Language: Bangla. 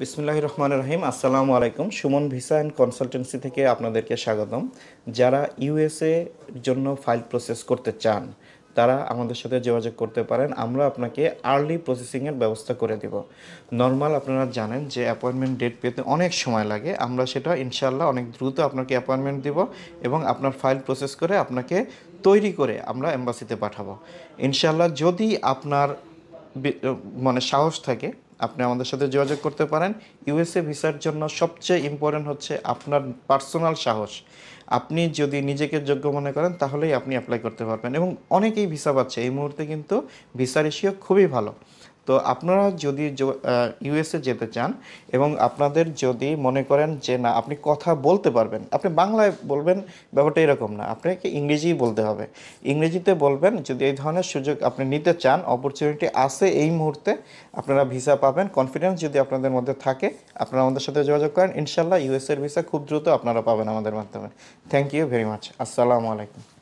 বিসমিল্লাহির রহমানির রহিম। আসসালামু আলাইকুম। সুমন ভিসা অ্যান্ড কনসালটেন্সি থেকে আপনাদেরকে স্বাগতম। যারা ইউএসএ জন্য ফাইল প্রসেস করতে চান তারা আমাদের সাথে যোগাযোগ করতে পারেন। আমরা আপনাকে আর্লি প্রসেসিংয়ের ব্যবস্থা করে দিব। নর্মাল আপনারা জানেন যে অ্যাপয়েন্টমেন্ট ডেট পেতে অনেক সময় লাগে, আমরা সেটা ইনশাআল্লাহ অনেক দ্রুত আপনাকে অ্যাপয়েন্টমেন্ট দিব এবং আপনার ফাইল প্রসেস করে আপনাকে তৈরি করে আমরা এম্বাসিতে পাঠাবো ইনশাআল্লাহ। যদি আপনার মানে সাহস থাকে আপনি আমাদের সাথে যোগাযোগ করতে পারেন। ইউএসএ ভিসার জন্য সবচেয়ে ইম্পর্ট্যান্ট হচ্ছে আপনার পার্সোনাল সাহস। আপনি যদি নিজেকে যোগ্য মনে করেন তাহলেই আপনি অ্যাপ্লাই করতে পারবেন এবং অনেকেই ভিসা পাচ্ছে এই মুহূর্তে, কিন্তু ভিসা রেশিও খুবই ভালো। তো আপনারা যদি ইউএসএ যেতে চান এবং আপনাদের যদি মনে করেন যে না আপনি কথা বলতে পারবেন, আপনি বাংলায় বলবেন, ব্যাপারটা এরকম না, আপনাকে ইংরেজিই বলতে হবে। ইংরেজিতে বলবেন। যদি এই ধরনের সুযোগ আপনি নিতে চান, অপরচুনিটি আছে এই মুহূর্তে, আপনারা ভিসা পাবেন। কনফিডেন্স যদি আপনাদের মধ্যে থাকে আপনারা আমাদের সাথে যোগাযোগ করেন, ইনশাল্লাহ ইউএসএর ভিসা খুব দ্রুত আপনারা পাবেন আমাদের মাধ্যমে। Thank you very much. আসসালামু আলাইকুম।